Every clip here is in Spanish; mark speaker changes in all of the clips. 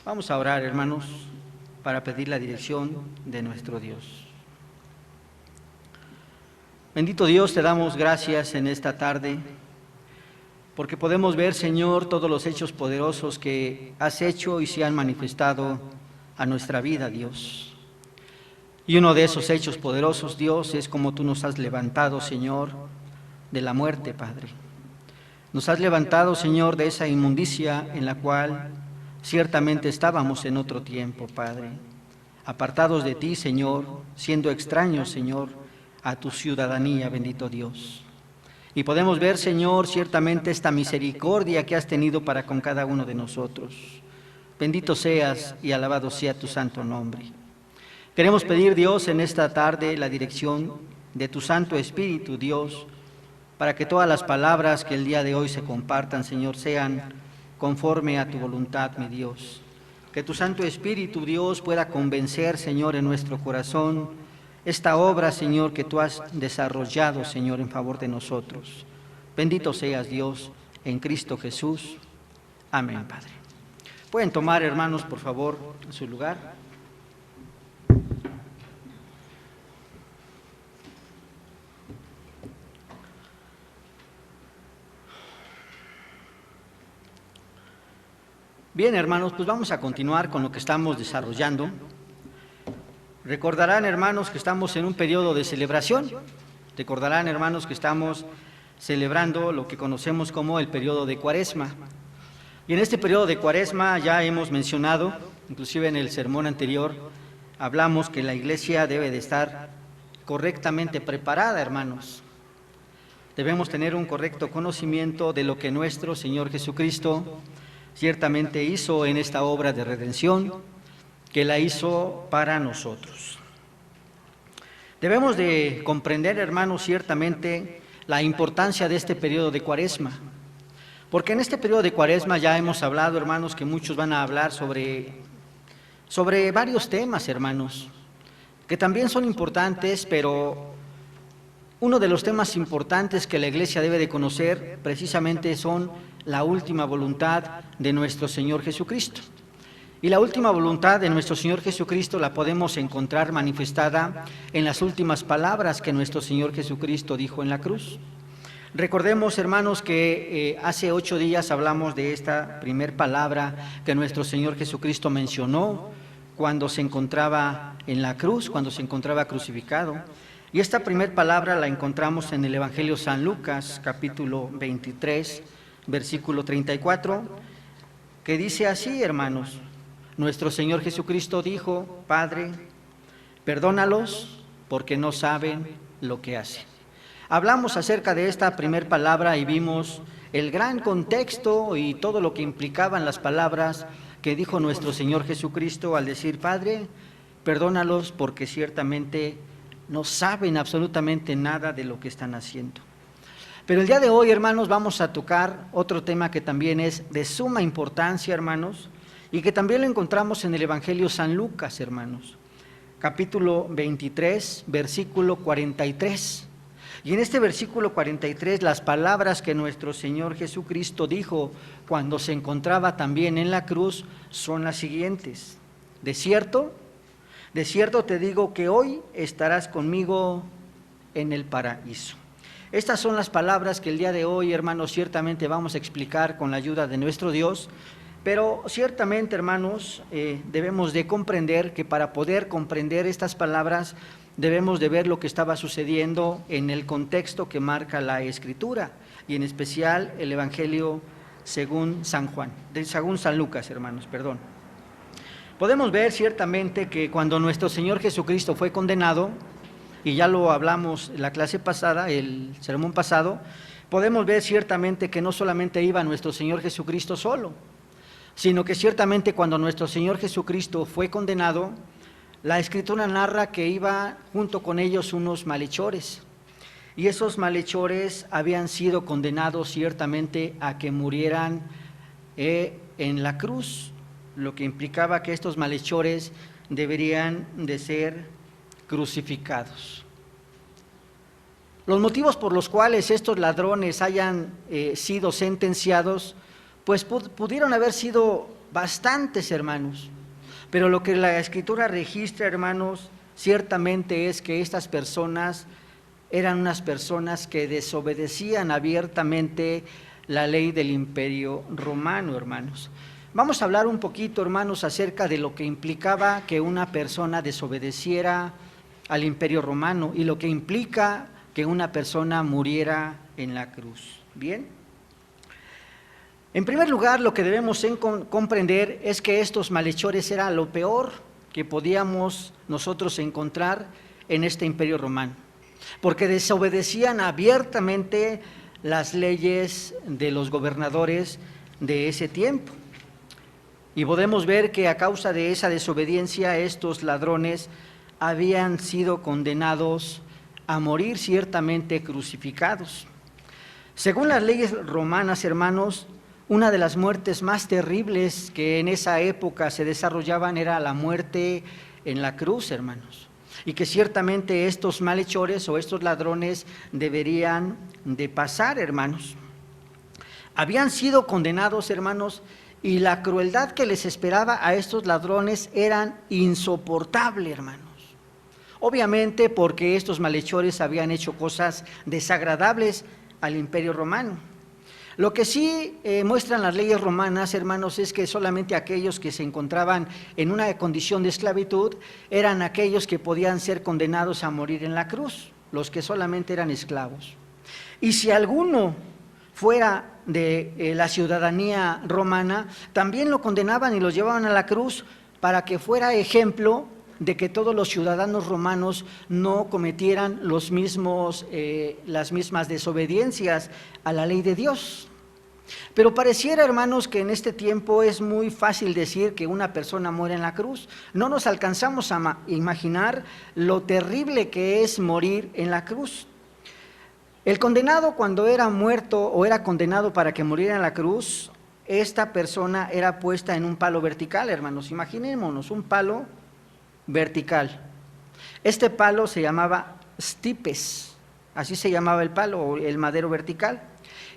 Speaker 1: Vamos a orar, hermanos, para pedir la dirección de nuestro Dios. Bendito Dios, te damos gracias en esta tarde, porque podemos ver, Señor, todos los hechos poderosos que has hecho y se han manifestado a nuestra vida, Dios. Y uno de esos hechos poderosos, Dios, es como tú nos has levantado, Señor, de la muerte, Padre. Nos has levantado, Señor, de esa inmundicia en la cual ciertamente estábamos en otro tiempo, Padre, apartados de ti, Señor, siendo extraños, Señor, a tu ciudadanía, bendito Dios. Y podemos ver, Señor, ciertamente esta misericordia que has tenido para con cada uno de nosotros. Bendito seas y alabado sea tu santo nombre. Queremos pedir, Dios, en esta tarde la dirección de tu Santo Espíritu, Dios, para que todas las palabras que el día de hoy se compartan, Señor, sean conforme a tu voluntad, mi Dios. Que tu Santo Espíritu, Dios, pueda convencer, Señor, en nuestro corazón esta obra, Señor, que tú has desarrollado, Señor, en favor de nosotros. Bendito seas, Dios, en Cristo Jesús. Amén, Padre. Pueden tomar, hermanos, por favor, su lugar. Bien, hermanos, pues vamos a continuar con lo que estamos desarrollando. Recordarán, hermanos, que estamos en un periodo de celebración. Recordarán, hermanos, que estamos celebrando lo que conocemos como el periodo de Cuaresma. Y en este periodo de Cuaresma ya hemos mencionado, inclusive en el sermón anterior, hablamos que la iglesia debe de estar correctamente preparada, hermanos. Debemos tener un correcto conocimiento de lo que nuestro Señor Jesucristo ciertamente hizo en esta obra de redención, que la hizo para nosotros. Debemos de comprender, hermanos, ciertamente la importancia de este periodo de Cuaresma, porque en este periodo de Cuaresma ya hemos hablado, hermanos, que muchos van a hablar sobre varios temas, hermanos, que también son importantes, pero uno de los temas importantes que la iglesia debe de conocer precisamente son la última voluntad de nuestro Señor Jesucristo. Y la última voluntad de nuestro Señor Jesucristo la podemos encontrar manifestada en las últimas palabras que nuestro Señor Jesucristo dijo en la cruz. Recordemos, hermanos, que hace 8 días hablamos de esta primer palabra que nuestro Señor Jesucristo mencionó cuando se encontraba en la cruz, cuando se encontraba crucificado. Y esta primer palabra la encontramos en el Evangelio de San Lucas, capítulo 23, versículo 34, que dice así, hermanos: nuestro Señor Jesucristo dijo: Padre, perdónalos porque no saben lo que hacen. Hablamos acerca de esta primer palabra y vimos el gran contexto y todo lo que implicaban las palabras que dijo nuestro Señor Jesucristo al decir: Padre, perdónalos porque ciertamente no saben absolutamente nada de lo que están haciendo. Pero el día de hoy, hermanos, vamos a tocar otro tema que también es de suma importancia, hermanos, y que también lo encontramos en el Evangelio San Lucas, hermanos, capítulo 23, versículo 43. Y en este versículo 43, las palabras que nuestro Señor Jesucristo dijo cuando se encontraba también en la cruz son las siguientes: de cierto te digo que hoy estarás conmigo en el paraíso. Estas son las palabras que el día de hoy, hermanos, ciertamente vamos a explicar con la ayuda de nuestro Dios, pero ciertamente, hermanos, debemos de comprender que para poder comprender estas palabras debemos de ver lo que estaba sucediendo en el contexto que marca la Escritura, y en especial el Evangelio según San Lucas, hermanos, perdón. Podemos ver ciertamente que cuando nuestro Señor Jesucristo fue condenado, y ya lo hablamos en la clase pasada, el sermón pasado, podemos ver ciertamente que no solamente iba nuestro Señor Jesucristo solo, sino que ciertamente cuando nuestro Señor Jesucristo fue condenado, la Escritura narra que iba junto con ellos unos malhechores, y esos malhechores habían sido condenados ciertamente a que murieran en la cruz, lo que implicaba que estos malhechores deberían de ser crucificados. Los motivos por los cuales estos ladrones hayan sido sentenciados, pues pudieron haber sido bastantes, hermanos. Pero lo que la Escritura registra, hermanos, ciertamente es que estas personas eran unas personas que desobedecían abiertamente la ley del Imperio Romano, hermanos. Vamos a hablar un poquito, hermanos, acerca de lo que implicaba que una persona desobedeciera al Imperio Romano y lo que implica que una persona muriera en la cruz. Bien. En primer lugar, lo que debemos comprender es que estos malhechores era lo peor que podíamos nosotros encontrar en este Imperio Romano, porque desobedecían abiertamente las leyes de los gobernadores de ese tiempo. Y podemos ver que a causa de esa desobediencia estos ladrones habían sido condenados a morir, ciertamente crucificados. Según las leyes romanas, hermanos, una de las muertes más terribles que en esa época se desarrollaban era la muerte en la cruz, hermanos, y que ciertamente estos malhechores o estos ladrones deberían de pasar, hermanos. Habían sido condenados, hermanos, y la crueldad que les esperaba a estos ladrones eran insoportable, hermanos. Obviamente porque estos malhechores habían hecho cosas desagradables al Imperio Romano. Lo que sí muestran las leyes romanas, hermanos, es que solamente aquellos que se encontraban en una condición de esclavitud eran aquellos que podían ser condenados a morir en la cruz, los que solamente eran esclavos. Y si alguno fuera de la ciudadanía romana, también lo condenaban y lo llevaban a la cruz para que fuera ejemplo de que todos los ciudadanos romanos no cometieran las mismas desobediencias a la ley de Dios. Pero pareciera, hermanos, que en este tiempo es muy fácil decir que una persona muere en la cruz. No nos alcanzamos a imaginar lo terrible que es morir en la cruz. El condenado, cuando era muerto o era condenado para que muriera en la cruz, esta persona era puesta en un palo vertical, hermanos. Imaginémonos un palo vertical. Este palo se llamaba stipes, así se llamaba el palo, o el madero vertical.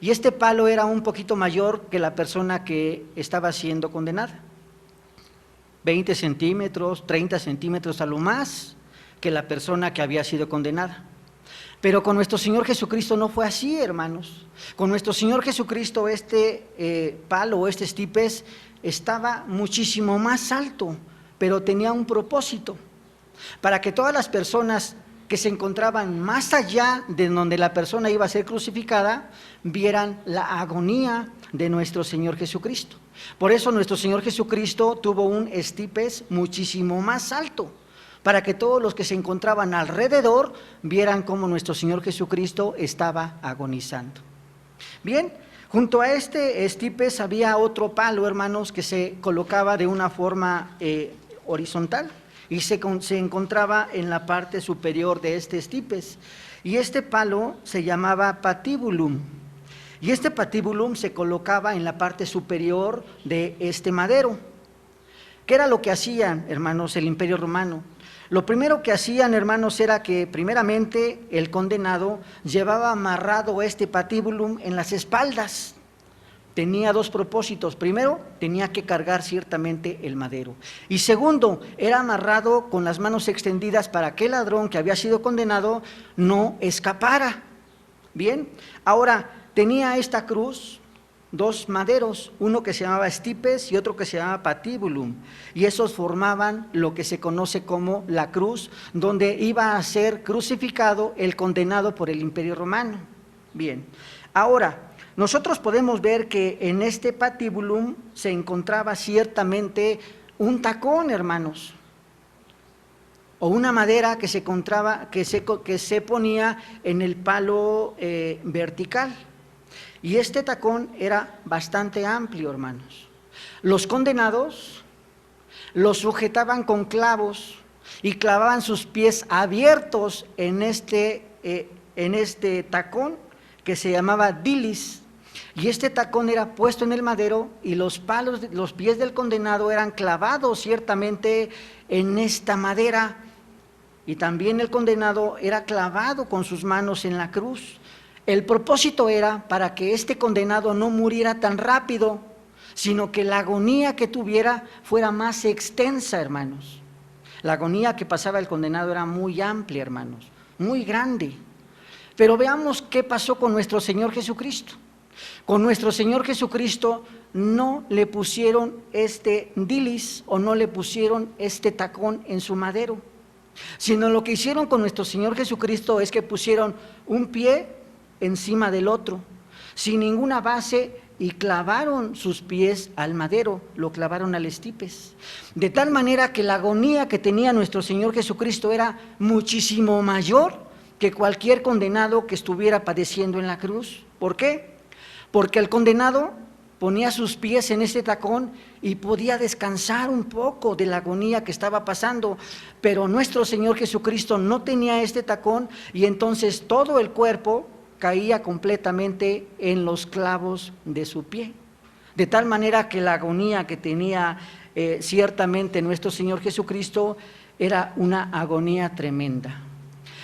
Speaker 1: Y este palo era un poquito mayor que la persona que estaba siendo condenada. 20 centímetros, 30 centímetros a lo más que la persona que había sido condenada. Pero con nuestro Señor Jesucristo no fue así, hermanos. Con nuestro Señor Jesucristo este palo o este stipes estaba muchísimo más alto, pero tenía un propósito, para que todas las personas que se encontraban más allá de donde la persona iba a ser crucificada, vieran la agonía de nuestro Señor Jesucristo. Por eso nuestro Señor Jesucristo tuvo un stipes muchísimo más alto, para que todos los que se encontraban alrededor vieran cómo nuestro Señor Jesucristo estaba agonizando. Bien, junto a este stipes había otro palo, hermanos, que se colocaba de una forma horizontal y se encontraba en la parte superior de este stipes, y este palo se llamaba patibulum, y este patibulum se colocaba en la parte superior de este madero. ¿Qué era lo que hacían, hermanos, el Imperio Romano? Lo primero que hacían, hermanos, era que primeramente el condenado llevaba amarrado este patibulum en las espaldas. Tenía dos propósitos. Primero, tenía que cargar ciertamente el madero. Y segundo, era amarrado con las manos extendidas para que el ladrón que había sido condenado no escapara. Bien, ahora tenía esta cruz dos maderos, uno que se llamaba stipes y otro que se llamaba patibulum, y esos formaban lo que se conoce como la cruz, donde iba a ser crucificado el condenado por el Imperio Romano. Bien, ahora nosotros podemos ver que en este patibulum se encontraba ciertamente un tacón, hermanos, o una madera que se encontraba, que se ponía en el palo vertical. Y este tacón era bastante amplio, hermanos. Los condenados los sujetaban con clavos y clavaban sus pies abiertos en este tacón que se llamaba dilis. Y este tacón era puesto en el madero y los pies del condenado eran clavados ciertamente en esta madera. Y también el condenado era clavado con sus manos en la cruz. El propósito era para que este condenado no muriera tan rápido, sino que la agonía que tuviera fuera más extensa, hermanos. La agonía que pasaba el condenado era muy amplia, hermanos, muy grande. Pero veamos qué pasó con nuestro Señor Jesucristo. Con nuestro Señor Jesucristo no le pusieron este dilis o no le pusieron este tacón en su madero, sino lo que hicieron con nuestro Señor Jesucristo es que pusieron un pie encima del otro, sin ninguna base, y clavaron sus pies al madero, lo clavaron al estipes, de tal manera que la agonía que tenía nuestro Señor Jesucristo era muchísimo mayor que cualquier condenado que estuviera padeciendo en la cruz. ¿Por qué? Porque el condenado ponía sus pies en este tacón y podía descansar un poco de la agonía que estaba pasando, pero nuestro Señor Jesucristo no tenía este tacón, y entonces todo el cuerpo caía completamente en los clavos de su pie, de tal manera que la agonía que tenía ciertamente nuestro Señor Jesucristo era una agonía tremenda.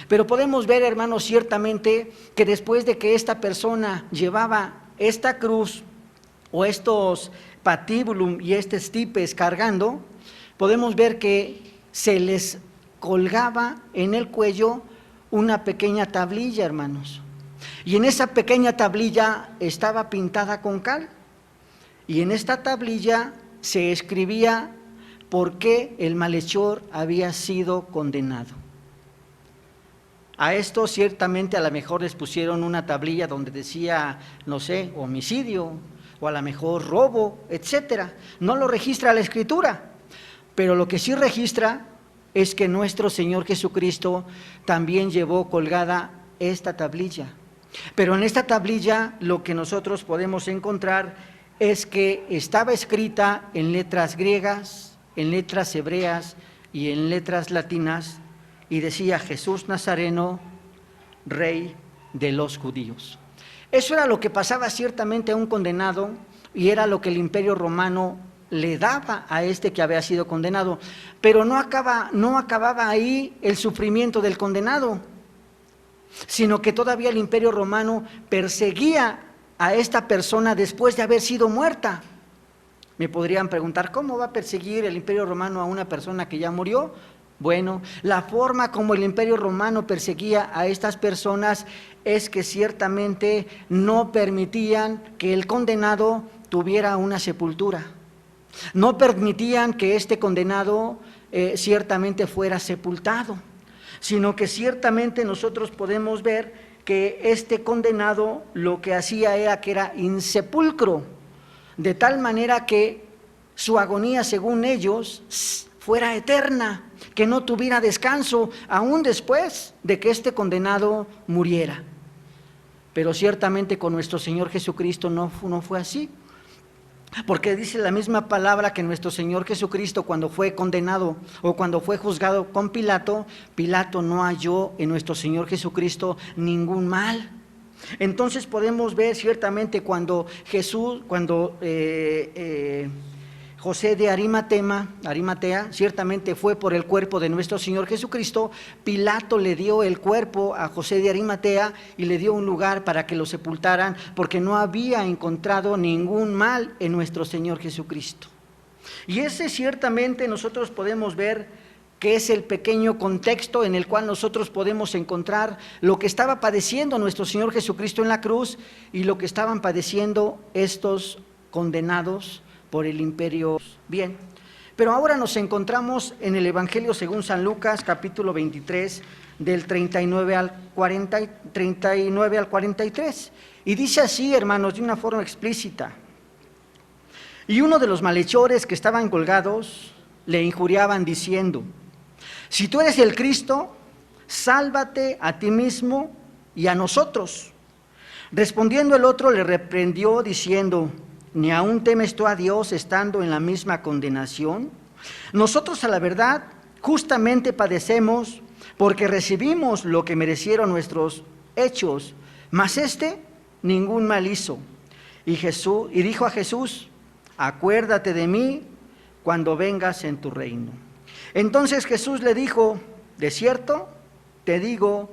Speaker 1: Pero podemos ver, hermanos, ciertamente que después de que esta persona llevaba esta cruz o estos patíbulum y estipes cargando, podemos ver que se les colgaba en el cuello una pequeña tablilla, hermanos. Y en esa pequeña tablilla estaba pintada con cal, y en esta tablilla se escribía por qué el malhechor había sido condenado. A esto ciertamente a lo mejor les pusieron una tablilla donde decía, no sé, homicidio, o a lo mejor robo, etcétera. No lo registra la Escritura, pero lo que sí registra es que nuestro Señor Jesucristo también llevó colgada esta tablilla. Pero en esta tablilla lo que nosotros podemos encontrar es que estaba escrita en letras griegas, en letras hebreas y en letras latinas, y decía: Jesús Nazareno, Rey de los judíos. Eso era lo que pasaba ciertamente a un condenado, y era lo que el Imperio Romano le daba a este que había sido condenado. Pero no acababa ahí el sufrimiento del condenado, sino que todavía el Imperio Romano perseguía a esta persona después de haber sido muerta. Me podrían preguntar, ¿cómo va a perseguir el Imperio Romano a una persona que ya murió? Bueno, la forma como el Imperio Romano perseguía a estas personas es que ciertamente no permitían que el condenado tuviera una sepultura. No permitían que este condenado ciertamente fuera sepultado, sino que ciertamente nosotros podemos ver que este condenado lo que hacía era que era insepulcro, de tal manera que su agonía, según ellos, fuera eterna, que no tuviera descanso aún después de que este condenado muriera. Pero ciertamente con nuestro Señor Jesucristo no fue así, porque dice la misma palabra que nuestro Señor Jesucristo, cuando fue condenado o cuando fue juzgado con Pilato, Pilato no halló en nuestro Señor Jesucristo ningún mal. Entonces podemos ver ciertamente cuando José de Arimatea ciertamente fue por el cuerpo de nuestro Señor Jesucristo, Pilato le dio el cuerpo a José de Arimatea y le dio un lugar para que lo sepultaran, porque no había encontrado ningún mal en nuestro Señor Jesucristo. Y ese ciertamente nosotros podemos ver que es el pequeño contexto en el cual nosotros podemos encontrar lo que estaba padeciendo nuestro Señor Jesucristo en la cruz y lo que estaban padeciendo estos condenados por el imperio. Bien, pero ahora nos encontramos en el Evangelio según San Lucas, capítulo 23, del 39 al 43, y dice así, hermanos, de una forma explícita: y uno de los malhechores que estaban colgados le injuriaban diciendo: si tú eres el Cristo, sálvate a ti mismo y a nosotros. Respondiendo el otro le reprendió diciendo: ¿ni aún temes tú a Dios estando en la misma condenación? Nosotros a la verdad justamente padecemos porque recibimos lo que merecieron nuestros hechos, mas este ningún mal hizo. Y dijo a Jesús: acuérdate de mí cuando vengas en tu reino. Entonces Jesús le dijo: de cierto te digo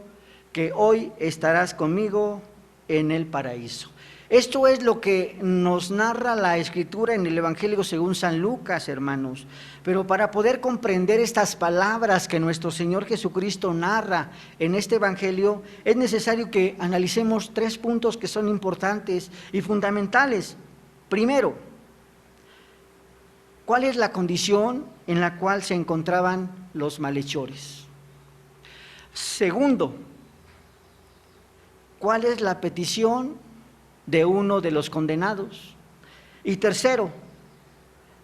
Speaker 1: que hoy estarás conmigo en el paraíso. Esto es lo que nos narra la Escritura en el Evangelio según San Lucas, hermanos. Pero para poder comprender estas palabras que nuestro Señor Jesucristo narra en este Evangelio, es necesario que analicemos 3 puntos que son importantes y fundamentales. Primero, ¿cuál es la condición en la cual se encontraban los malhechores? Segundo, ¿cuál es la petición de uno de los condenados? Y tercero,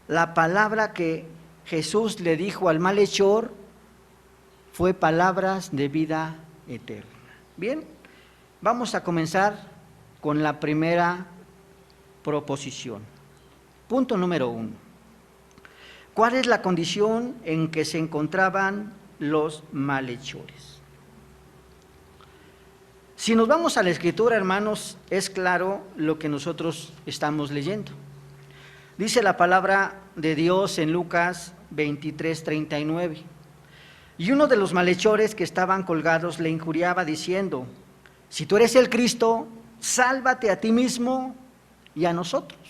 Speaker 1: la palabra que Jesús le dijo al malhechor fue palabras de vida eterna. Bien, vamos a comenzar con la primera proposición. Punto número 1. ¿Cuál es la condición en que se encontraban los malhechores? Si nos vamos a la Escritura, hermanos, es claro lo que nosotros estamos leyendo. Dice la palabra de Dios en Lucas 23:39. Y uno de los malhechores que estaban colgados le injuriaba diciendo: si tú eres el Cristo, sálvate a ti mismo y a nosotros.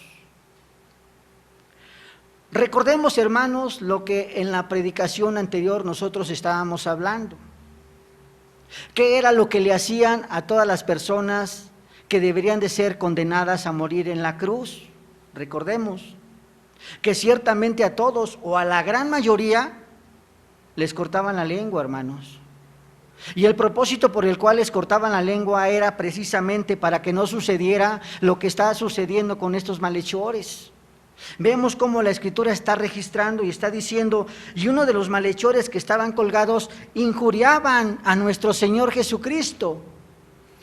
Speaker 1: Recordemos, hermanos, lo que en la predicación anterior nosotros estábamos hablando. ¿Qué era lo que le hacían a todas las personas que deberían de ser condenadas a morir en la cruz? Recordemos que ciertamente a todos o a la gran mayoría les cortaban la lengua, hermanos. Y el propósito por el cual les cortaban la lengua era precisamente para que no sucediera lo que está sucediendo con estos malhechores. Vemos cómo la Escritura está registrando y está diciendo: y uno de los malhechores que estaban colgados injuriaban a nuestro Señor Jesucristo.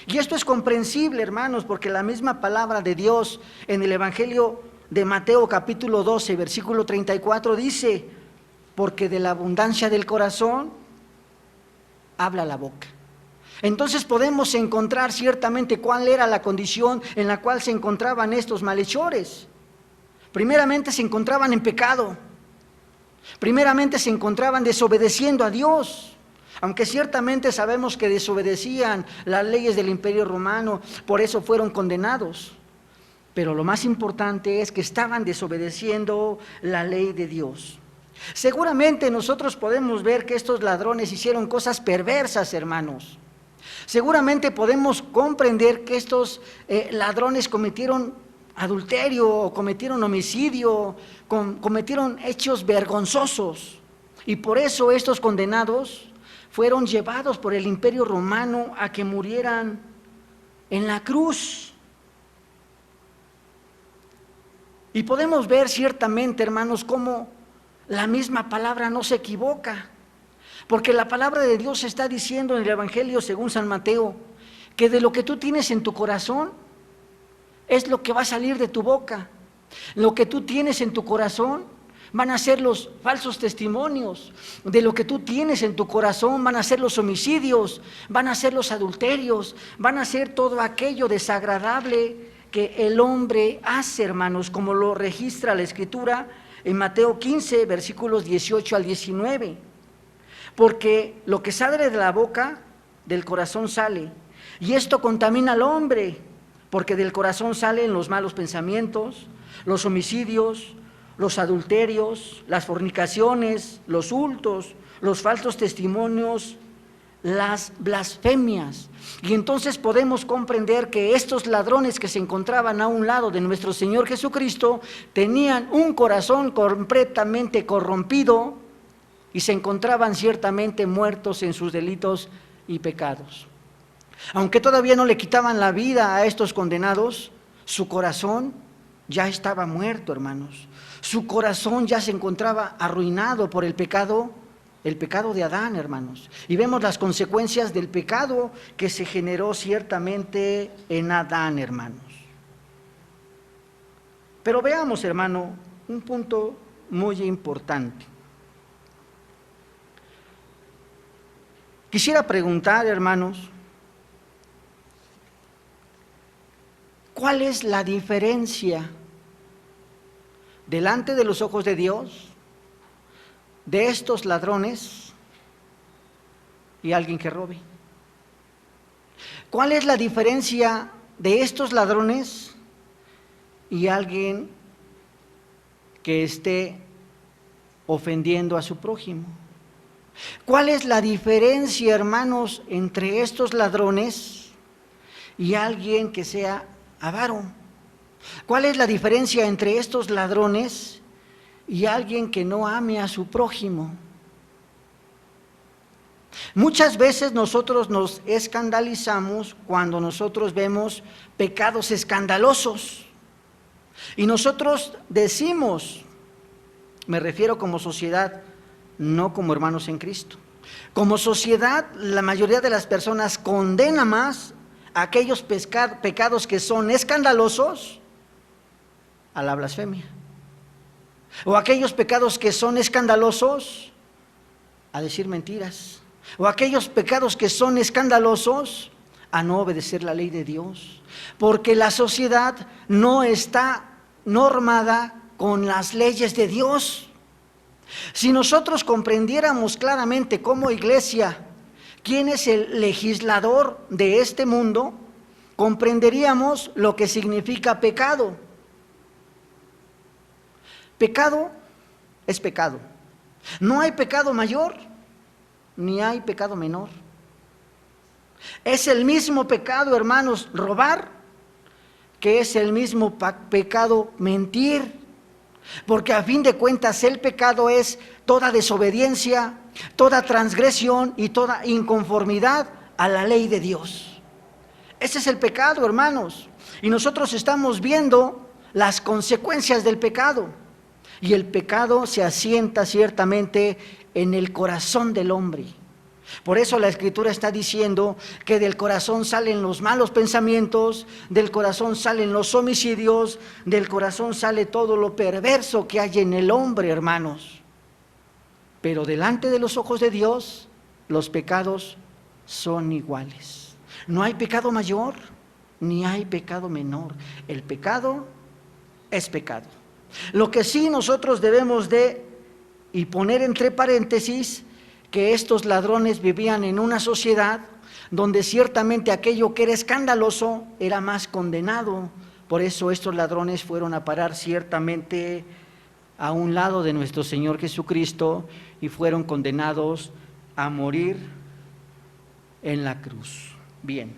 Speaker 1: Y esto es comprensible, hermanos, porque la misma palabra de Dios en el Evangelio de Mateo capítulo 12, versículo 34 dice: porque de la abundancia del corazón habla la boca. Entonces podemos encontrar ciertamente cuál era la condición en la cual se encontraban estos malhechores. Primeramente se encontraban en pecado, primeramente se encontraban desobedeciendo a Dios, aunque ciertamente sabemos que desobedecían las leyes del Imperio Romano, por eso fueron condenados. Pero lo más importante es que estaban desobedeciendo la ley de Dios. Seguramente nosotros podemos ver que estos ladrones hicieron cosas perversas, hermanos. Seguramente podemos comprender que estos ladrones cometieron adulterio, o cometieron homicidio, cometieron hechos vergonzosos. Y por eso estos condenados fueron llevados por el Imperio Romano a que murieran en la cruz. Y podemos ver ciertamente, hermanos, cómo la misma palabra no se equivoca. Porque la palabra de Dios está diciendo en el Evangelio según San Mateo que de lo que tú tienes en tu corazón es lo que va a salir de tu boca. Lo que tú tienes en tu corazón van a ser los falsos testimonios. De lo que tú tienes en tu corazón van a ser los homicidios, van a ser los adulterios, van a ser todo aquello desagradable que el hombre hace, hermanos, como lo registra la Escritura en Mateo 15, versículos 18 al 19. Porque lo que sale de la boca, del corazón sale, y esto contamina al hombre. Porque del corazón salen los malos pensamientos, los homicidios, los adulterios, las fornicaciones, los hurtos, los falsos testimonios, las blasfemias. Y entonces podemos comprender que estos ladrones que se encontraban a un lado de nuestro Señor Jesucristo tenían un corazón completamente corrompido y se encontraban ciertamente muertos en sus delitos y pecados. Aunque todavía no le quitaban la vida a estos condenados, su corazón ya estaba muerto, hermanos. Su corazón ya se encontraba arruinado por el pecado de Adán, hermanos. Y vemos las consecuencias del pecado que se generó ciertamente en Adán, hermanos. Pero veamos, hermano, un punto muy importante. Quisiera preguntar, hermanos, ¿cuál es la diferencia delante de los ojos de Dios de estos ladrones y alguien que robe? ¿Cuál es la diferencia de estos ladrones y alguien que esté ofendiendo a su prójimo. ¿Cuál es la diferencia, hermanos, entre estos ladrones y alguien que sea avaro? ¿Cuál es la diferencia entre estos ladrones y alguien que no ame a su prójimo? Muchas veces nosotros nos escandalizamos cuando nosotros vemos pecados escandalosos y nosotros decimos, me refiero como sociedad, no como hermanos en Cristo. Como sociedad, la mayoría de las personas condena más aquellos pecados que son escandalosos a la blasfemia, o aquellos pecados que son escandalosos a decir mentiras, o aquellos pecados que son escandalosos a no obedecer la ley de Dios, porque la sociedad no está normada con las leyes de Dios. Si nosotros comprendiéramos claramente como iglesia quién es el legislador de este mundo, comprenderíamos lo que significa pecado. Pecado es pecado. No hay pecado mayor ni hay pecado menor. Es el mismo pecado, hermanos, robar, que es el mismo pecado mentir, porque a fin de cuentas el pecado es toda desobediencia, toda transgresión y toda inconformidad a la ley de Dios. Ese es el pecado, hermanos, y nosotros estamos viendo las consecuencias del pecado, y el pecado se asienta ciertamente en el corazón del hombre. Por eso la Escritura está diciendo que del corazón salen los malos pensamientos, del corazón salen los homicidios, del corazón sale todo lo perverso que hay en el hombre, hermanos. Pero delante de los ojos de Dios, los pecados son iguales. No hay pecado mayor, ni hay pecado menor. El pecado es pecado. Lo que sí nosotros debemos de, y poner entre paréntesis, que estos ladrones vivían en una sociedad donde ciertamente aquello que era escandaloso era más condenado. Por eso estos ladrones fueron a parar ciertamente a un lado de nuestro Señor Jesucristo y fueron condenados a morir en la cruz. Bien,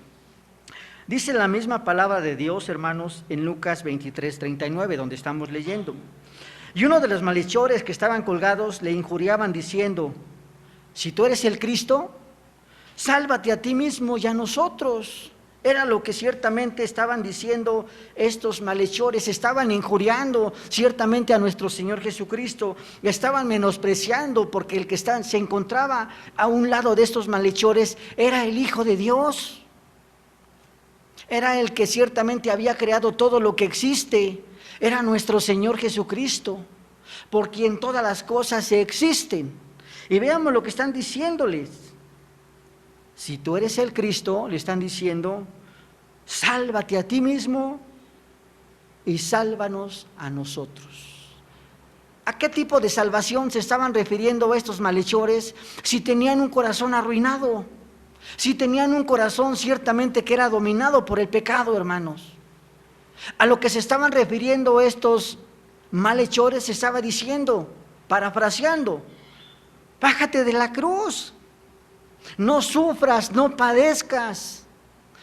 Speaker 1: dice la misma palabra de Dios, hermanos, en Lucas 23:39, donde estamos leyendo. Y uno de los malhechores que estaban colgados le injuriaban diciendo: si tú eres el Cristo, sálvate a ti mismo y a nosotros. Era lo que ciertamente estaban diciendo estos malhechores, estaban injuriando ciertamente a nuestro Señor Jesucristo, y estaban menospreciando, porque el que se encontraba a un lado de estos malhechores era el Hijo de Dios. Era el que ciertamente había creado todo lo que existe, era nuestro Señor Jesucristo, por quien todas las cosas existen. Y veamos lo que están diciéndoles. Si tú eres el Cristo, le están diciendo, sálvate a ti mismo y sálvanos a nosotros. ¿A qué tipo de salvación se estaban refiriendo estos malhechores si tenían un corazón arruinado? Si tenían un corazón ciertamente que era dominado por el pecado, hermanos. A lo que se estaban refiriendo estos malhechores se estaba diciendo, parafraseando: bájate de la cruz, no sufras, no padezcas.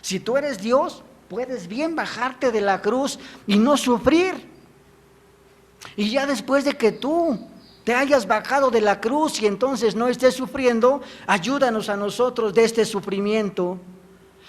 Speaker 1: Si tú eres Dios, puedes bien bajarte de la cruz y no sufrir. Y ya después de que tú te hayas bajado de la cruz y entonces no estés sufriendo, ayúdanos a nosotros de este sufrimiento.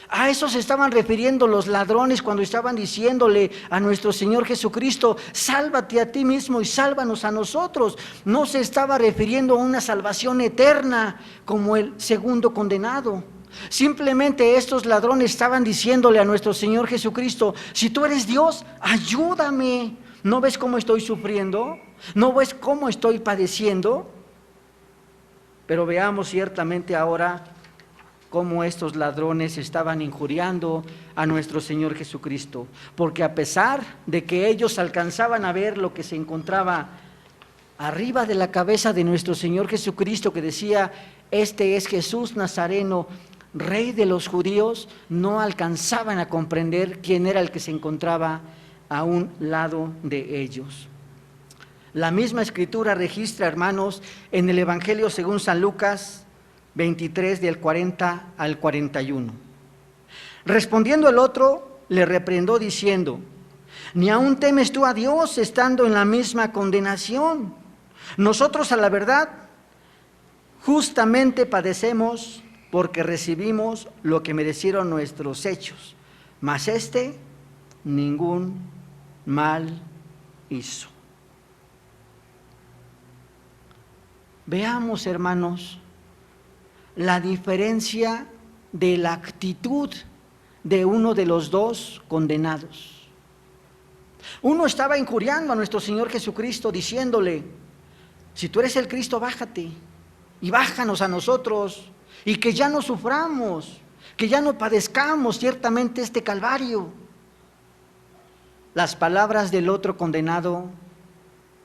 Speaker 1: A eso se estaban refiriendo los ladrones cuando estaban diciéndole a nuestro Señor Jesucristo: sálvate a ti mismo y sálvanos a nosotros. No se estaba refiriendo a una salvación eterna como el segundo condenado. Simplemente estos ladrones estaban diciéndole a nuestro Señor Jesucristo: si tú eres Dios, ayúdame. ¿No ves cómo estoy sufriendo? ¿No ves cómo estoy padeciendo? Pero veamos ciertamente ahora cómo estos ladrones estaban injuriando a nuestro Señor Jesucristo, porque a pesar de que ellos alcanzaban a ver lo que se encontraba arriba de la cabeza de nuestro Señor Jesucristo, que decía: este es Jesús Nazareno, Rey de los judíos, no alcanzaban a comprender quién era el que se encontraba a un lado de ellos. La misma escritura registra, hermanos, en el Evangelio según San Lucas 23, del 40 al 41. Respondiendo el otro, le reprendió diciendo: ¿ni aún temes tú a Dios estando en la misma condenación? Nosotros, a la verdad, justamente padecemos porque recibimos lo que merecieron nuestros hechos, mas éste ningún mal hizo. Veamos, hermanos, la diferencia de la actitud de uno de los dos condenados. Uno estaba injuriando a nuestro Señor Jesucristo, diciéndole: si tú eres el Cristo, bájate y bájanos a nosotros, y que ya no suframos, que ya no padezcamos ciertamente este calvario. Las palabras del otro condenado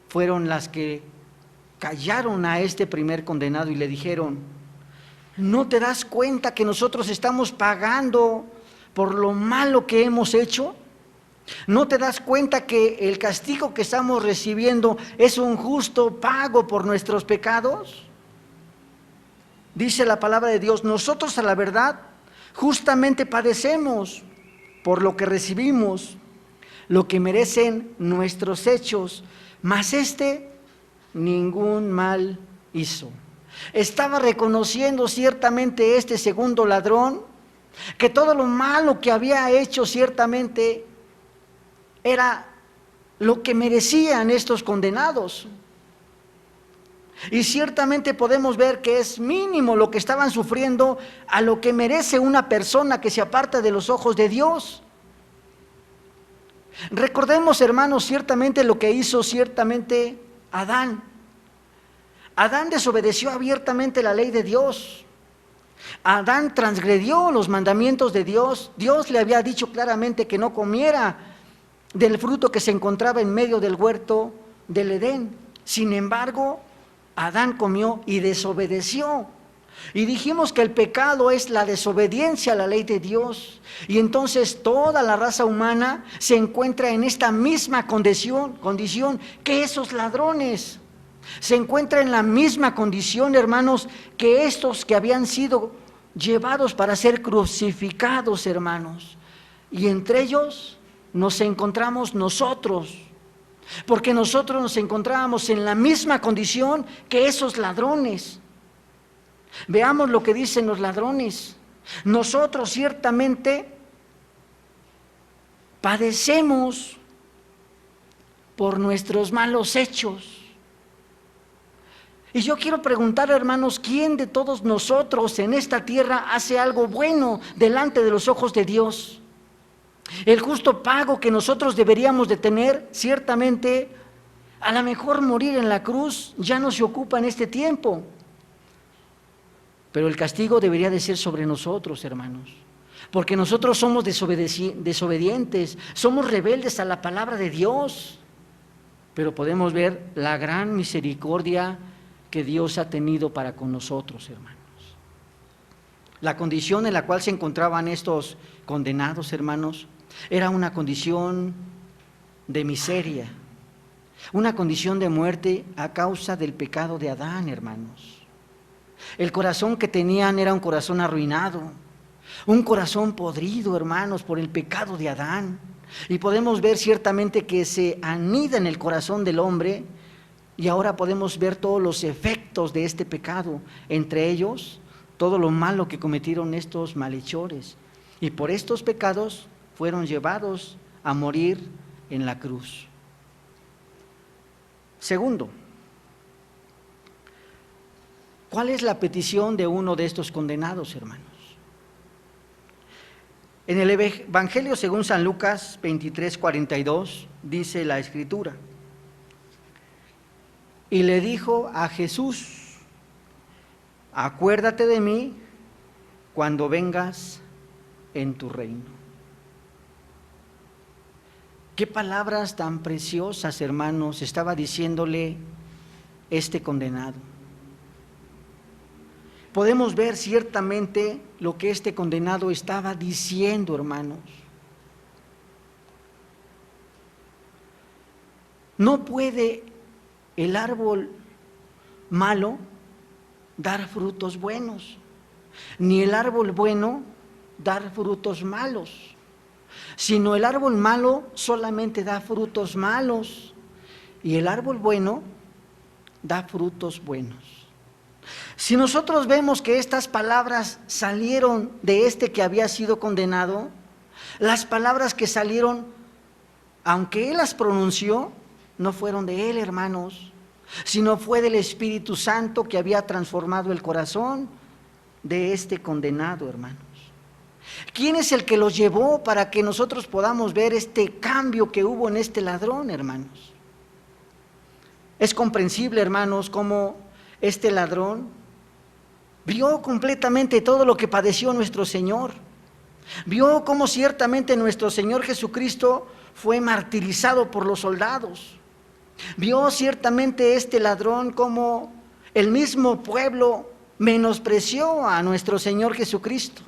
Speaker 1: fueron las que callaron a este primer condenado y le dijeron: ¿no te das cuenta que nosotros estamos pagando por lo malo que hemos hecho? ¿No te das cuenta que el castigo que estamos recibiendo es un justo pago por nuestros pecados? Dice la palabra de Dios: nosotros, a la verdad, justamente padecemos por lo que recibimos, lo que merecen nuestros hechos, mas éste ningún mal hizo. Estaba reconociendo ciertamente este segundo ladrón que todo lo malo que había hecho ciertamente era lo que merecían estos condenados. Y ciertamente podemos ver que es mínimo lo que estaban sufriendo a lo que merece una persona que se aparta de los ojos de Dios. Recordemos, hermanos, ciertamente lo que hizo ciertamente Adán. Adán desobedeció abiertamente la ley de Dios. Adán transgredió los mandamientos de Dios. Dios le había dicho claramente que no comiera del fruto que se encontraba en medio del huerto del Edén. Sin embargo, Adán comió y desobedeció. Y dijimos que el pecado es la desobediencia a la ley de Dios. Y entonces toda la raza humana se encuentra en esta misma condición que esos ladrones. Se encuentra en la misma condición, hermanos, que estos que habían sido llevados para ser crucificados, hermanos. Y entre ellos nos encontramos nosotros, porque nosotros nos encontrábamos en la misma condición que esos ladrones. Veamos lo que dicen los ladrones. Nosotros ciertamente padecemos por nuestros malos hechos. Y yo quiero preguntar, hermanos, ¿quién de todos nosotros en esta tierra hace algo bueno delante de los ojos de Dios? El justo pago que nosotros deberíamos de tener, ciertamente, a lo mejor morir en la cruz ya no se ocupa en este tiempo. Pero el castigo debería de ser sobre nosotros, hermanos, porque nosotros somos desobedientes, somos rebeldes a la palabra de Dios. Pero podemos ver la gran misericordia que Dios ha tenido para con nosotros, hermanos. La condición en la cual se encontraban estos condenados, hermanos, era una condición de miseria, una condición de muerte a causa del pecado de Adán, hermanos. El corazón que tenían era un corazón arruinado, un corazón podrido, hermanos, por el pecado de Adán. Y podemos ver ciertamente que se anida en el corazón del hombre. Y ahora podemos ver todos los efectos de este pecado, entre ellos todo lo malo que cometieron estos malhechores. Y por estos pecados fueron llevados a morir en la cruz. Segundo, ¿cuál es la petición de uno de estos condenados, hermanos? En el Evangelio según San Lucas 23:42 dice la Escritura: y le dijo a Jesús: acuérdate de mí cuando vengas en tu reino. Qué palabras tan preciosas, hermanos, estaba diciéndole este condenado. Podemos ver ciertamente lo que este condenado estaba diciendo, hermanos. No puede el árbol malo dar frutos buenos, ni el árbol bueno dar frutos malos, sino el árbol malo solamente da frutos malos y el árbol bueno da frutos buenos. Si nosotros vemos que estas palabras salieron de este que había sido condenado, las palabras que salieron, aunque él las pronunció, no fueron de él, hermanos, sino fue del Espíritu Santo que había transformado el corazón de este condenado, hermanos. ¿Quién es el que los llevó para que nosotros podamos ver este cambio que hubo en este ladrón, hermanos? Es comprensible, hermanos, cómo este ladrón vio completamente todo lo que padeció nuestro Señor. Vio cómo ciertamente nuestro Señor Jesucristo fue martirizado por los soldados. Vio ciertamente este ladrón cómo el mismo pueblo menospreció a nuestro Señor Jesucristo.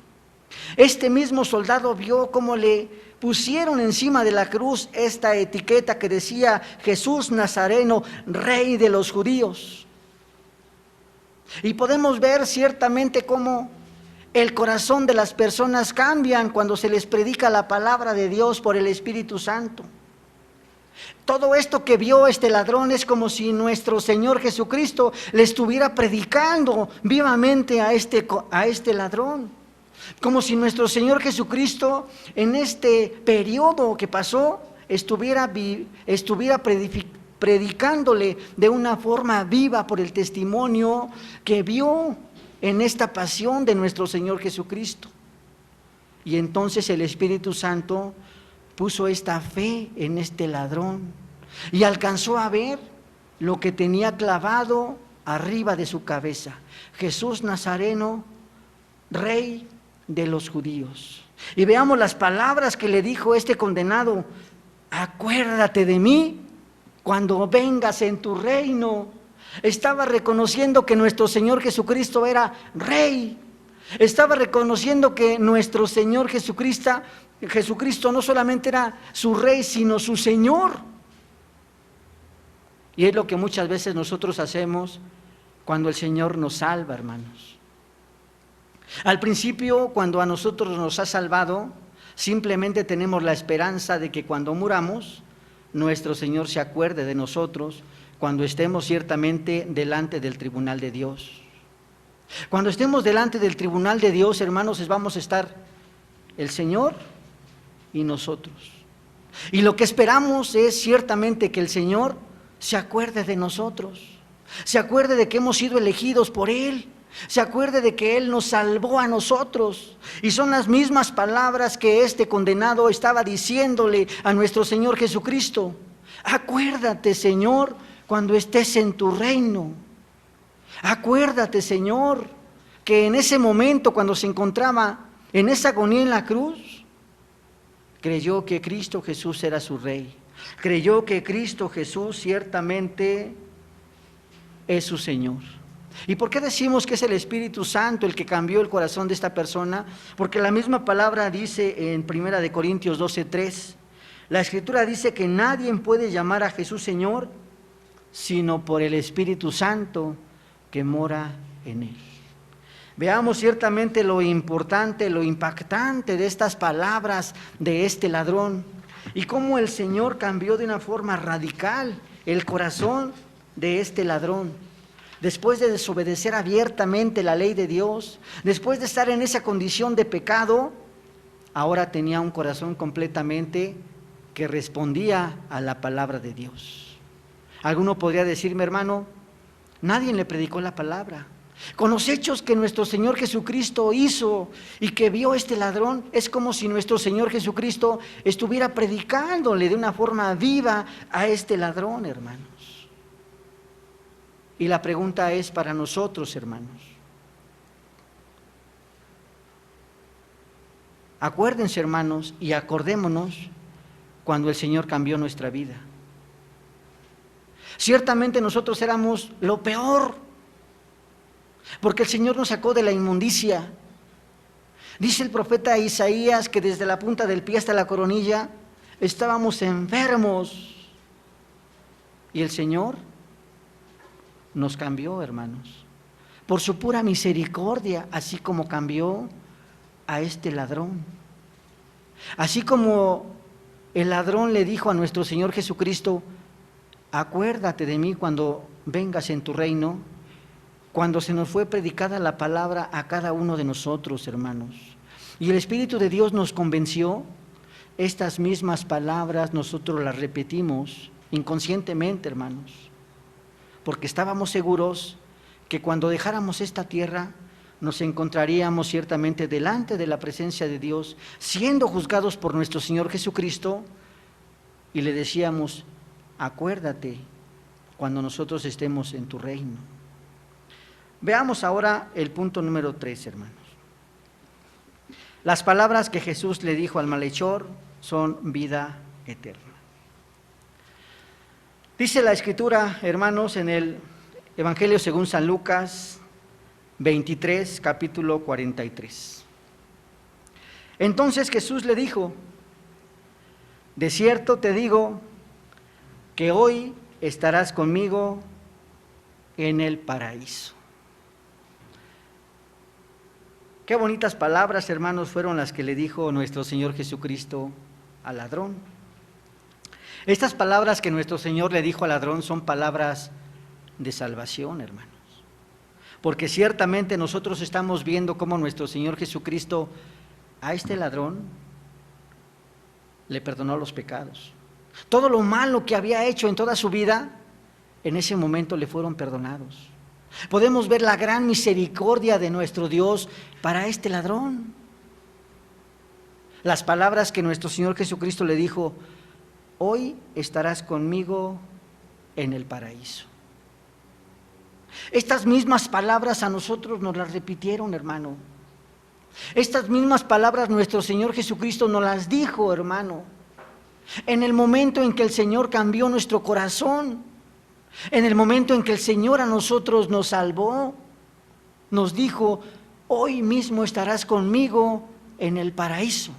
Speaker 1: Este mismo soldado vio cómo le pusieron encima de la cruz esta etiqueta que decía Jesús Nazareno, Rey de los judíos. Y podemos ver ciertamente cómo el corazón de las personas cambian cuando se les predica la palabra de Dios por el Espíritu Santo. Todo esto que vio este ladrón es como si nuestro Señor Jesucristo le estuviera predicando vivamente a este ladrón. Como si nuestro Señor Jesucristo en este periodo que pasó estuviera predicándole de una forma viva por el testimonio que vio en esta pasión de nuestro Señor Jesucristo. Y entonces el Espíritu Santo puso esta fe en este ladrón y alcanzó a ver lo que tenía clavado arriba de su cabeza: Jesús Nazareno, Rey de los judíos. Y veamos las palabras que le dijo este condenado: acuérdate de mí cuando vengas en tu reino. Estaba reconociendo que nuestro Señor Jesucristo era Rey. Estaba reconociendo que nuestro Señor Jesucristo no solamente era su Rey, sino su Señor. Y es lo que muchas veces nosotros hacemos cuando el Señor nos salva, hermanos. Al principio, cuando a nosotros nos ha salvado, simplemente tenemos la esperanza de que cuando muramos, nuestro Señor se acuerde de nosotros cuando estemos ciertamente delante del tribunal de Dios. Cuando estemos delante del tribunal de Dios, hermanos, vamos a estar el Señor y nosotros. Y lo que esperamos es ciertamente que el Señor se acuerde de nosotros, se acuerde de que hemos sido elegidos por Él, se acuerde de que Él nos salvó a nosotros. Y son las mismas palabras que este condenado estaba diciéndole a nuestro Señor Jesucristo: acuérdate, Señor, cuando estés en tu reino. Acuérdate, Señor, que en ese momento, cuando se encontraba en esa agonía en la cruz, creyó que Cristo Jesús era su Rey. Creyó que Cristo Jesús ciertamente es su Señor. ¿Y por qué decimos que es el Espíritu Santo el que cambió el corazón de esta persona? Porque la misma palabra dice en 1 Corintios 12:3, la Escritura dice que nadie puede llamar a Jesús Señor sino por el Espíritu Santo que mora en Él. Veamos ciertamente lo importante, lo impactante de estas palabras de este ladrón y cómo el Señor cambió de una forma radical el corazón de este ladrón. Después de desobedecer abiertamente la ley de Dios, después de estar en esa condición de pecado, ahora tenía un corazón completamente que respondía a la palabra de Dios. Alguno podría decirme: hermano, nadie le predicó la palabra. Con los hechos que nuestro Señor Jesucristo hizo y que vio este ladrón, es como si nuestro Señor Jesucristo estuviera predicándole de una forma viva a este ladrón, hermanos. Y la pregunta es para nosotros, hermanos. Acuérdense, hermanos, y acordémonos cuando el Señor cambió nuestra vida. Ciertamente nosotros éramos lo peor, porque el Señor nos sacó de la inmundicia. Dice el profeta Isaías que desde la punta del pie hasta la coronilla estábamos enfermos. Y el Señor nos cambió, hermanos, por su pura misericordia, así como cambió a este ladrón. Así como el ladrón le dijo a nuestro Señor Jesucristo: acuérdate de mí cuando vengas en tu reino, cuando se nos fue predicada la palabra a cada uno de nosotros, hermanos. Y el Espíritu de Dios nos convenció, estas mismas palabras nosotros las repetimos inconscientemente, hermanos, porque estábamos seguros que cuando dejáramos esta tierra nos encontraríamos ciertamente delante de la presencia de Dios, siendo juzgados por nuestro Señor Jesucristo, y le decíamos: acuérdate cuando nosotros estemos en tu reino. Veamos ahora el punto número 3, hermanos. Las palabras que Jesús le dijo al malhechor son vida eterna. Dice la Escritura, hermanos, en el Evangelio según San Lucas 23, capítulo 43. Entonces Jesús le dijo: de cierto te digo que hoy estarás conmigo en el paraíso. Qué bonitas palabras, hermanos, fueron las que le dijo nuestro Señor Jesucristo al ladrón. Estas palabras que nuestro Señor le dijo al ladrón son palabras de salvación, hermanos. Porque ciertamente nosotros estamos viendo cómo nuestro Señor Jesucristo a este ladrón le perdonó los pecados. Todo lo malo que había hecho en toda su vida, en ese momento le fueron perdonados. Podemos ver la gran misericordia de nuestro Dios para este ladrón. Las palabras que nuestro Señor Jesucristo le dijo: hoy estarás conmigo en el paraíso. Estas mismas palabras a nosotros nos las repitieron, hermano. Estas mismas palabras nuestro Señor Jesucristo nos las dijo, hermano, en el momento en que el Señor cambió nuestro corazón. En el momento en que el Señor a nosotros nos salvó, nos dijo: hoy mismo estarás conmigo en el paraíso.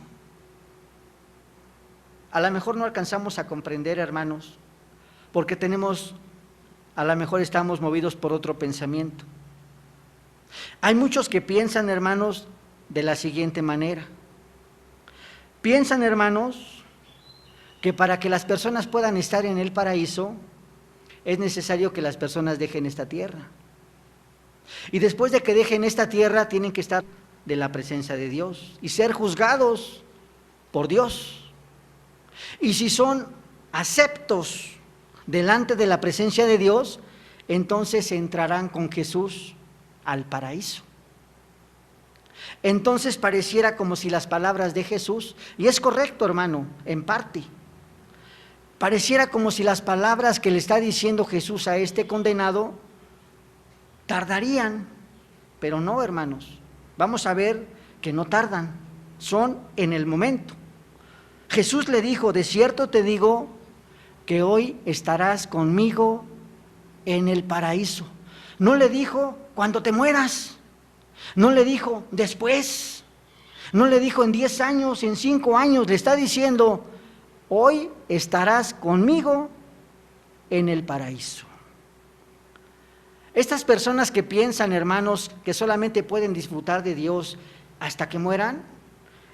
Speaker 1: A lo mejor no alcanzamos a comprender, hermanos, porque a lo mejor estamos movidos por otro pensamiento. Hay muchos que piensan, hermanos, de la siguiente manera. Piensan, hermanos, que para que las personas puedan estar en el paraíso, es necesario que las personas dejen esta tierra. Y después de que dejen esta tierra, tienen que estar de la presencia de Dios y ser juzgados por Dios. Y si son aceptos delante de la presencia de Dios, entonces entrarán con Jesús al paraíso. Entonces pareciera como si las palabras de Jesús, y es correcto, hermano, en parte, pareciera como si las palabras que le está diciendo Jesús a este condenado tardarían, pero no, hermanos. Vamos a ver que no tardan, son en el momento. Jesús le dijo: de cierto te digo que hoy estarás conmigo en el paraíso. No le dijo cuando te mueras, no le dijo después, no le dijo en 10 años, en 5 años, le está diciendo: hoy estarás conmigo en el paraíso. Estas personas que piensan, hermanos, que solamente pueden disfrutar de Dios hasta que mueran,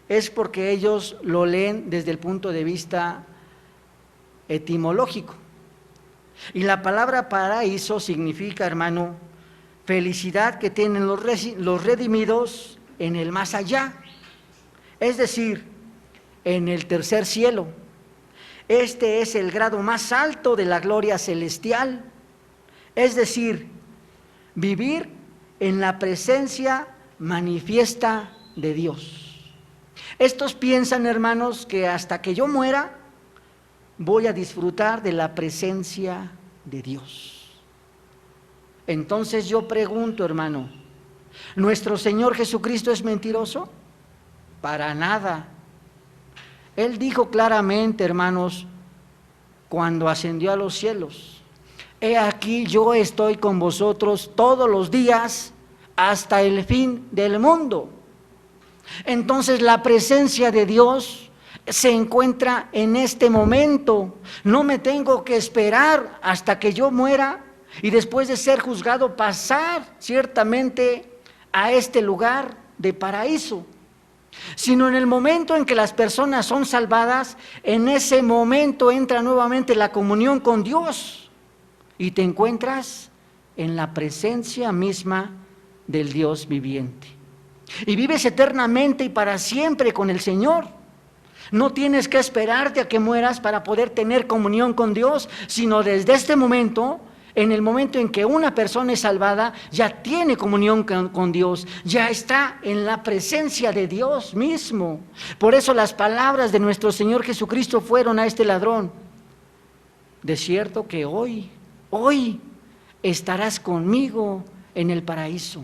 Speaker 1: es porque ellos lo leen desde el punto de vista etimológico. Y la palabra paraíso significa, hermano, felicidad que tienen los redimidos en el más allá, es decir, en el tercer cielo. Este es el grado más alto de la gloria celestial, es decir, vivir en la presencia manifiesta de Dios. Estos piensan, hermanos, que hasta que yo muera voy a disfrutar de la presencia de Dios. Entonces yo pregunto, hermano, ¿nuestro Señor Jesucristo es mentiroso? Para nada. Él dijo claramente, hermanos, cuando ascendió a los cielos: he aquí yo estoy con vosotros todos los días hasta el fin del mundo. Entonces la presencia de Dios
Speaker 2: se encuentra en este momento. No me tengo que esperar hasta que yo muera y después de ser juzgado pasar ciertamente a este lugar de paraíso, sino en el momento en que las personas son salvadas, en ese momento entra nuevamente la comunión con Dios y te encuentras en la presencia misma del Dios viviente. Y vives eternamente y para siempre con el Señor. No tienes que esperarte a que mueras para poder tener comunión con Dios, sino desde este momento, en el momento en que una persona es salvada, ya tiene comunión con Dios, ya está en la presencia de Dios mismo. Por eso las palabras de nuestro Señor Jesucristo fueron a este ladrón: de cierto que hoy estarás conmigo en el paraíso.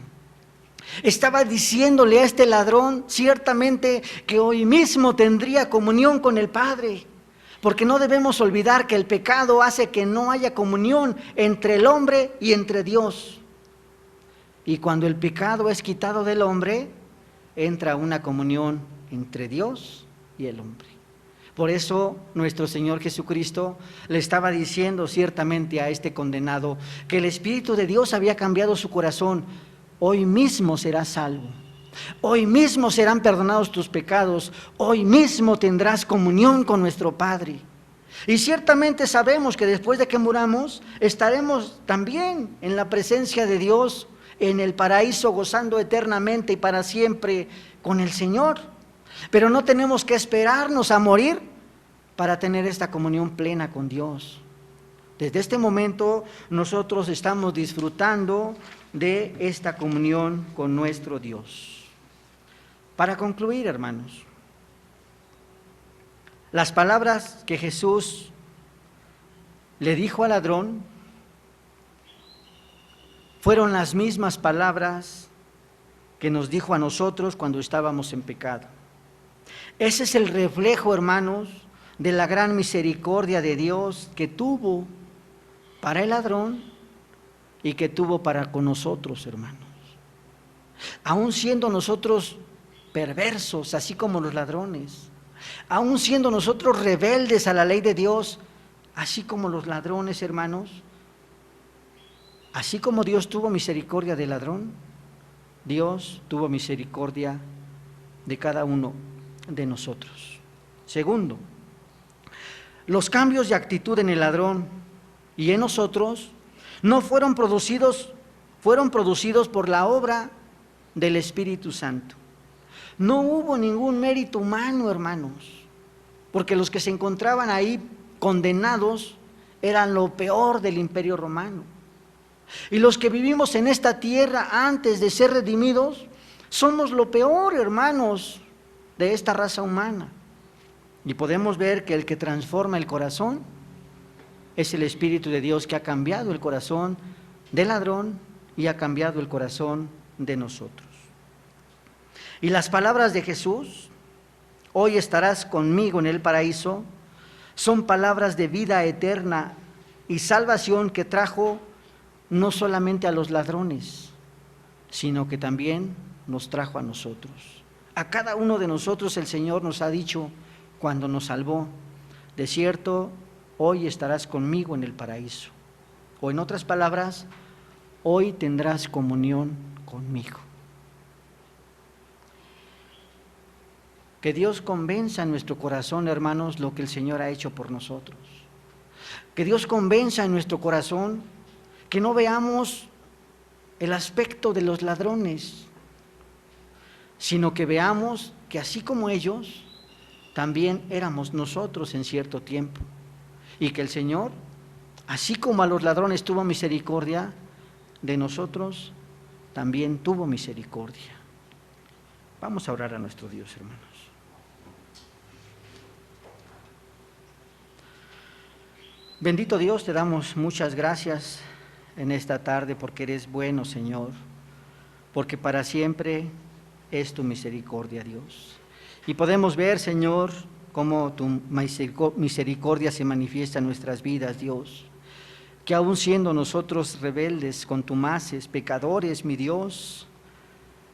Speaker 2: Estaba diciéndole a este ladrón ciertamente que hoy mismo tendría comunión con el Padre, porque no debemos olvidar que el pecado hace que no haya comunión entre el hombre y entre Dios. Y cuando el pecado es quitado del hombre, entra una comunión entre Dios y el hombre. Por eso nuestro Señor Jesucristo le estaba diciendo ciertamente a este condenado que el Espíritu de Dios había cambiado su corazón. Hoy mismo serás salvo, hoy mismo serán perdonados tus pecados, hoy mismo tendrás comunión con nuestro Padre. Y ciertamente sabemos que después de que muramos estaremos también en la presencia de Dios, en el paraíso, gozando eternamente y para siempre con el Señor. Pero no tenemos que esperarnos a morir para tener esta comunión plena con Dios. Desde este momento nosotros estamos disfrutando de esta comunión con nuestro Dios. Para concluir, hermanos, las palabras que Jesús le dijo al ladrón fueron las mismas palabras que nos dijo a nosotros cuando estábamos en pecado. Ese es el reflejo, hermanos, de la gran misericordia de Dios que tuvo para el ladrón y que tuvo para con nosotros, hermanos. Aún siendo nosotros perversos, así como los ladrones, aún siendo nosotros rebeldes a la ley de Dios, así como los ladrones, hermanos, así como Dios tuvo misericordia del ladrón, Dios tuvo misericordia de cada uno de nosotros. Segundo, los cambios de actitud en el ladrón y en nosotros no fueron producidos por la obra del Espíritu Santo. No hubo ningún mérito humano, hermanos, porque los que se encontraban ahí condenados eran lo peor del Imperio Romano. Y los que vivimos en esta tierra antes de ser redimidos, somos lo peor, hermanos, de esta raza humana. Y podemos ver que el que transforma el corazón es el Espíritu de Dios, que ha cambiado el corazón del ladrón y ha cambiado el corazón de nosotros. Y las palabras de Jesús, hoy estarás conmigo en el paraíso, son palabras de vida eterna y salvación que trajo no solamente a los ladrones, sino que también nos trajo a nosotros. A cada uno de nosotros el Señor nos ha dicho cuando nos salvó: de cierto, hoy estarás conmigo en el paraíso. O en otras palabras, hoy tendrás comunión conmigo. Que Dios convenza en nuestro corazón, hermanos, lo que el Señor ha hecho por nosotros. Que Dios convenza en nuestro corazón que no veamos el aspecto de los ladrones, sino que veamos que así como ellos, también éramos nosotros en cierto tiempo. Y que el Señor, así como a los ladrones tuvo misericordia, de nosotros también tuvo misericordia. Vamos a orar a nuestro Dios, hermanos. Bendito Dios, te damos muchas gracias en esta tarde porque eres bueno, Señor, porque para siempre es tu misericordia, Dios. Y podemos ver, Señor, cómo tu misericordia se manifiesta en nuestras vidas, Dios. Que aún siendo nosotros rebeldes, contumaces, pecadores, mi Dios,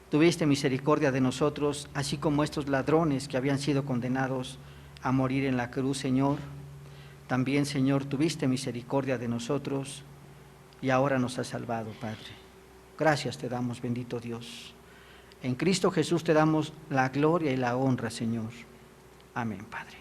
Speaker 2: tuviste misericordia de nosotros, así como estos ladrones que habían sido condenados a morir en la cruz, Señor, también, Señor, tuviste misericordia de nosotros y ahora nos has salvado, Padre. Gracias te damos, bendito Dios. En Cristo Jesús te damos la gloria y la honra, Señor. Amén, Padre.